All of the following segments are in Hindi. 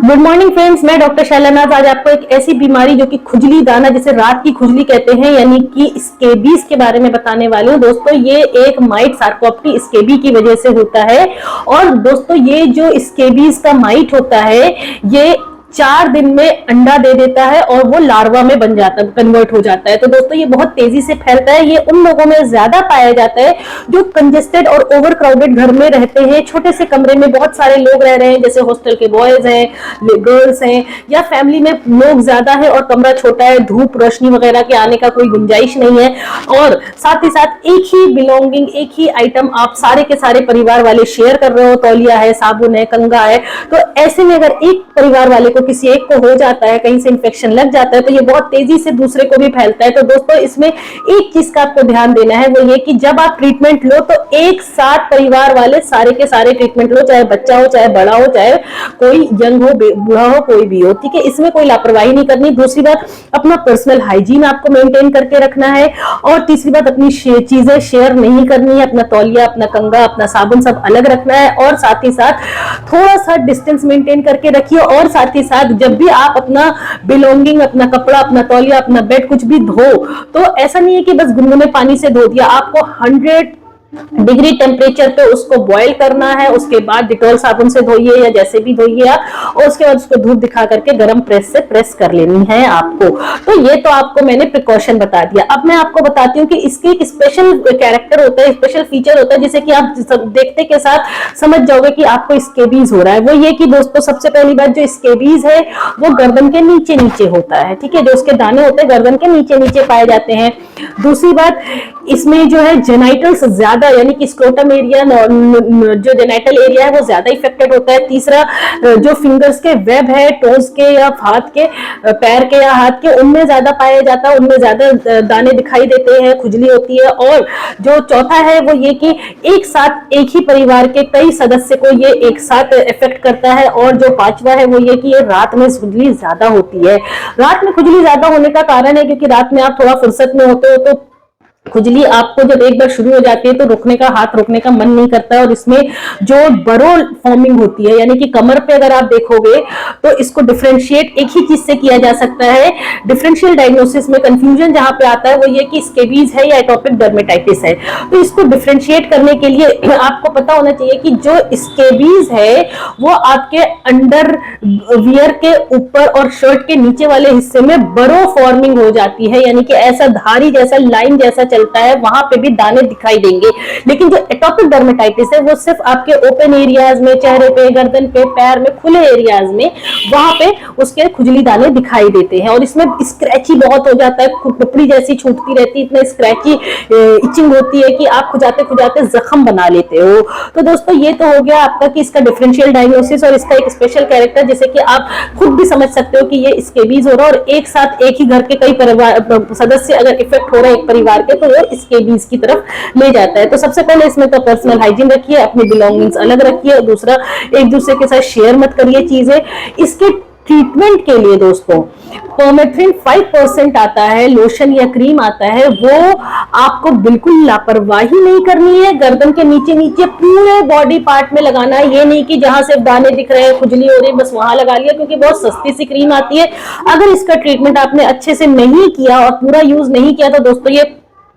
गुड मॉर्निंग फ्रेंड्स, मैं डॉक्टर शैलानाज आज आपको एक ऐसी बीमारी जो कि खुजली दाना, जिसे रात की खुजली कहते हैं, यानी कि स्केबीज के बारे में बताने वाली हूँ। दोस्तों, ये एक माइट सार्कोप्टी स्केबी की वजह से होता है। और दोस्तों, ये जो स्केबीज का माइट होता है, ये 4 दिन में अंडा दे देता है और वो लार्वा में बन जाता है, कन्वर्ट हो जाता है। तो दोस्तों, ये बहुत तेजी से फैलता है। ये उन लोगों में ज्यादा पाया जाता है जो कंजेस्टेड और ओवर क्राउडेड घर में रहते हैं। छोटे से कमरे में बहुत सारे लोग रह रहे हैं, जैसे हॉस्टल के बॉयज हैं, गर्ल्स हैं, या फैमिली में लोग ज्यादा है और कमरा छोटा है, धूप रोशनी वगैरह के आने का कोई गुंजाइश नहीं है। और साथ ही साथ एक ही बिलोंगिंग, एक ही आइटम आप सारे के सारे परिवार वाले शेयर कर रहे हो, तौलिया है, साबुन है, कंघा है। तो ऐसे में अगर एक परिवार वाले को, किसी एक को हो जाता है, कहीं से इंफेक्शन लग जाता है, तो ये बहुत तेजी से दूसरे को भी फैलता है। तो दोस्तों, इसमें एक चीज का आपको ध्यान देना है, वो ये कि जब आप ट्रीटमेंट लो तो एक साथ परिवार वाले सारे के सारे ट्रीटमेंट लो, चाहे बच्चा हो, चाहे बड़ा हो, चाहे कोई यंग हो, बूढ़ा हो, कोई भी हो, ठीक है। इसमें कोई लापरवाही नहीं करनी। दूसरी बात, अपना पर्सनल हाइजीन आपको मेंटेन करके रखना है। और तीसरी बात, अपनी चीजें शेयर नहीं करनी है। अपना तौलिया, अपना कंघा, अपना साबुन सब अलग रखना है। और साथ ही साथ थोड़ा सा डिस्टेंस मेंटेन करके रखिए। और साथ ही साथ जब भी आप अपना बिलोंगिंग, अपना कपड़ा, अपना तौलिया, अपना बेड कुछ भी धो, तो ऐसा नहीं है कि बस गुनगुने पानी से धो दिया। आपको 100 डिग्री टेम्परेचर पे उसको बॉईल करना है। उसके बाद डिटॉल साबुन से धोइए या जैसे भी धोइए आप, और उसके बाद उसको धूप दिखा करके गर्म प्रेस से प्रेस कर लेनी है आपको। तो ये तो आपको मैंने प्रिकॉशन बता दिया। अब मैं आपको बताती हूँ कि इसके एक स्पेशल कैरेक्टर होता है, स्पेशल फीचर होता है, जिसे कि आप देखते के साथ समझ जाओगे कि आपको स्केबीज हो रहा है। वो ये कि दोस्तों, सबसे पहली बात, जो स्केबीज है वो गर्दन के नीचे नीचे होता है, ठीक है। जो उसके दाने होते हैं गर्दन के नीचे नीचे पाए जाते हैं। दूसरी बात, इसमें जो है जेनाइटल्स ज्यादा, यानी कि स्क्रोटम एरिया, जो जेनाइटल एरिया है वो ज्यादा इफेक्टेड होता है। तीसरा, जो फिंगर्स के वेब है, टोज के या हाथ के, पैर के या हाथ के, उनमें ज्यादा पाया जाता है, उनमें ज्यादा दाने दिखाई देते हैं, खुजली होती है। और जो चौथा है वो ये कि एक साथ एक ही परिवार के कई सदस्य को ये एक साथ इफेक्ट करता है। और जो पांचवा है वो ये कि ये रात में खुजली ज्यादा होती है। रात में खुजली ज्यादा होने का कारण है क्योंकि रात में आप थोड़ा फुर्सत में होते हो, तो खुजली आपको जब एक बार शुरू हो जाती है तो रुकने का, हाथ रोकने का मन नहीं करता है। और इसमें जो बरो फॉर्मिंग होती है, यानी कि कमर पे अगर आप देखोगे तो इसको डिफरेंशिएट एक ही चीज से किया जा सकता है। डिफरेंशियल डायग्नोसिस में कंफ्यूजन जहां पे आता है वो ये कि स्केबीज है या एटोपिक डर्मेटाइटिस है। तो इसको डिफरेंशिएट करने के लिए आपको पता होना चाहिए कि जो स्केबीज है वो आपके अंडर वियर के ऊपर और शर्ट के नीचे वाले हिस्से में बरो फॉर्मिंग हो जाती है, यानी कि ऐसा धारी जैसा, लाइन जैसा चलता है, वहां पे भी दाने दिखाई देंगे। लेकिन जो एटोपिक डर्मेटाइटिस है वो सिर्फ आपके ओपन एरियाज में, चेहरे पे, गर्दन पे, पैर में, खुले एरियाज में, वहां पे उसके खुजली दाने दिखाई देते हैं। और इसमें स्क्रैची बहुत हो जाता है, टुकड़ी जैसी छूटती रहती है, इतना स्क्रैची इचिंग होती है कि आप खुजाते खुजाते जख्म बना लेते हो। तो दोस्तों, ये तो हो गया आपका कि इसका डिफरेंशियल डायग्नोसिस और इसका एक स्पेशल कैरेक्टर, जैसे कि आप खुद भी समझ सकते हो कि ये स्केबीज हो रहा है। और एक साथ एक ही घर के कई सदस्य अगर इफेक्ट हो रहे हैं एक परिवार के, तो वो स्केबीज की तरफ ले जाता है। तो सबसे पहले इसमें तो पर्सनल हाइजीन रखिए, अपनी बिलोंगिंग्स अलग रखिए। और दूसरा, एक दूसरे के साथ शेयर मत करिए चीजें। इसके ट्रीटमेंट के लिए दोस्तों परमेथ्रिन 5% आता है, लोशन या क्रीम आता है, वो आपको बिल्कुल लापरवाही नहीं करनी है। गर्दन के नीचे नीचे पूरे बॉडी पार्ट में लगाना है। ये नहीं कि जहां से दाने दिख रहे हैं, खुजली हो रही है, बस वहां लगा लिया, क्योंकि बहुत सस्ती सी क्रीम आती है। अगर इसका ट्रीटमेंट आपने अच्छे से नहीं किया और पूरा यूज नहीं किया तो दोस्तों ये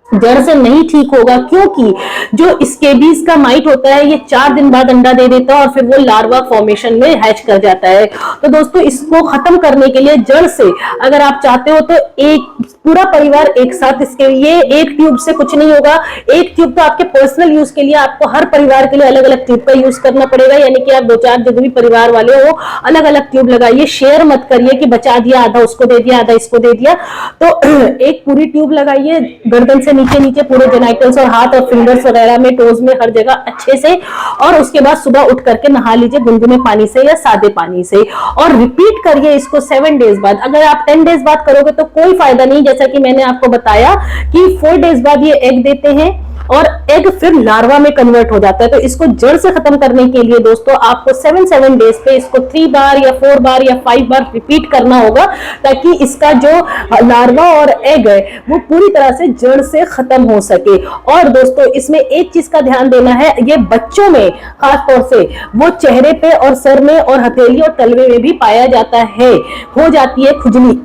जड़ से नहीं ठीक होगा। क्योंकि जो स्केबीज का माइट होता है ये 4 दिन बाद अंडा दे देता है और फिर वो लार्वा फॉर्मेशन में हैच कर जाता है। तो दोस्तों, इसको खत्म करने के लिए जड़ से अगर आप चाहते हो तो एक पूरा परिवार एक साथ, इसके ये एक ट्यूब से कुछ नहीं होगा। एक ट्यूब तो आपके पर्सनल यूज के लिए, आपको हर परिवार के लिए अलग अलग ट्यूब का यूज करना पड़ेगा। यानी कि आप 2-4 जो भी परिवार वाले हो अलग अलग ट्यूब लगाइए। शेयर मत करिए कि बचा दिया, आधा उसको दे दिया, आधा इसको दे दिया। तो एक पूरी ट्यूब लगाइए गर्दन से नीचे नीचे, पूरे जेनाइटल्स और हाथ और फिंगर्स वगैरह में, टोज में, हर जगह अच्छे से। और उसके बाद सुबह उठ करके नहा लीजिए गुनगुने पानी से या सादे पानी से। और रिपीट करिए इसको 7 डेज बाद। अगर आप 10 डेज बाद करोगे तो कोई फायदा नहीं, जैसा कि मैंने आपको बताया कि 4 डेज बाद ये एग देते हैं और एग फिर लार्वा में कन्वर्ट हो जाता है। तो इसको जड़ से खत्म करने के लिए दोस्तों आपको 7 डेज पे इसको 3 बार या 4 बार या 5 बार रिपीट करना होगा, ताकि इसका जो लार्वा और एग है वो पूरी तरह से जड़ से खत्म हो सके। और दोस्तों इसमें एक चीज का ध्यान देना है, ये बच्चों में खास तौर से वो चेहरे पे और सर में और हथेली और तलवे में भी पाया जाता है। हो जाती है खुजली,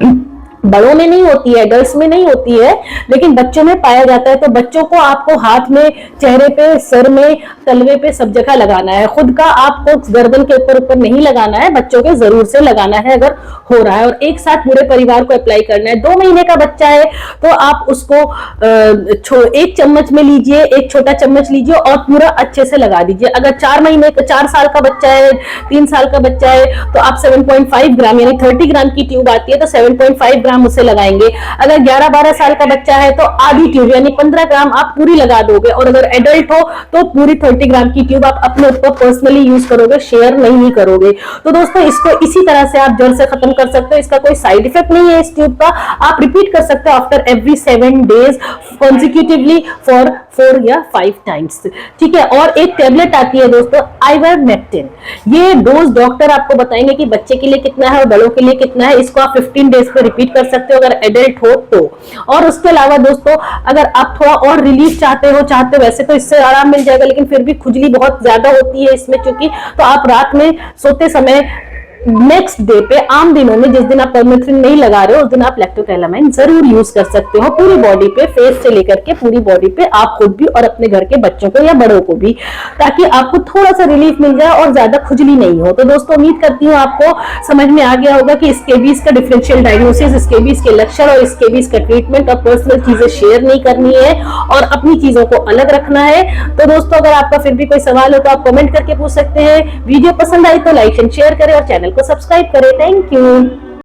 बड़ों में नहीं होती है, गर्ल्स में नहीं होती है, लेकिन बच्चों में पाया जाता है। तो बच्चों को आपको हाथ में, चेहरे पे, सर में, तलवे पे सब जगह लगाना है। खुद का आपको गर्दन के ऊपर नहीं लगाना है, बच्चों के जरूर से लगाना है अगर हो रहा है, और एक साथ पूरे परिवार को अप्लाई करना है। 2 महीने का बच्चा है तो आप उसको 1 चम्मच में लीजिए, 1 छोटा चम्मच लीजिए और पूरा अच्छे से लगा दीजिए। अगर 4 साल का बच्चा है, 3 साल का बच्चा है तो आप 7.5 ग्राम यानी 30 ग्राम की ट्यूब आती है तो 7.5 ग्राम उसे लगाएंगे। अगर 11-12 साल का बच्चा है तो आधी ट्यूब यानी 15 ग्राम आप पूरी लगा दोगे, और अगर एडल्ट हो तो पूरी 30 ग्राम की ट्यूब आप अपने ऊपर पर्सनली यूज करोगे, शेयर नहीं करोगे। तो दोस्तों इसको इसी तरह से आप जड़ से खत्म कर सकते हो। इसका कोई साइड इफेक्ट नहीं है इस ट्यूब का। आप रिपीट कर सकते हो आफ्टर एवरी 7 डेज कॉन्सिक्यूटिवली फॉर 4 या 5 टाइम्स, ठीक है। और एक टेबलेट आती है दोस्तों आइवरमेक्टिन, ये डोज डॉक्टर आपको बताएंगे कि बच्चे के लिए कितना है और बड़ों के लिए कितना है। इसको आप 15 डेज पे रिपीट कर सकते हो अगर एडल्ट हो तो। और उसके अलावा दोस्तों अगर आप थोड़ा और रिलीफ चाहते हो वैसे तो इससे आराम मिल जाएगा, लेकिन फिर भी खुजली बहुत ज्यादा होती है इसमें चूंकि, तो आप रात में सोते समय नेक्स्ट डे पे, आम दिनों में जिस दिन आप परमेथ्रिन नहीं लगा रहे हो उस दिन आप लैक्टोकैलामाइन जरूर यूज कर सकते हो पूरी बॉडी पे, फेस से लेकर के पूरी बॉडी पे, आप खुद भी और अपने घर के बच्चों को या बड़ों को भी, ताकि आपको थोड़ा सा रिलीफ मिल जाए और ज्यादा खुजली नहीं हो। तो दोस्तों उम्मीद करती हूँ आपको समझ में आ गया होगा कि स्केबीज का डिफरेंशियल डायग्नोसिस, स्केबीज के लक्षण और स्केबीज का ट्रीटमेंट, और पर्सनल चीजें शेयर नहीं करनी है और अपनी चीजों को अलग रखना है। तो दोस्तों अगर आपका फिर भी कोई सवाल हो तो आप कमेंट करके पूछ सकते हैं। वीडियो पसंद आई तो लाइक एंड शेयर करें और चैनल को सब्सक्राइब करें। Thank you.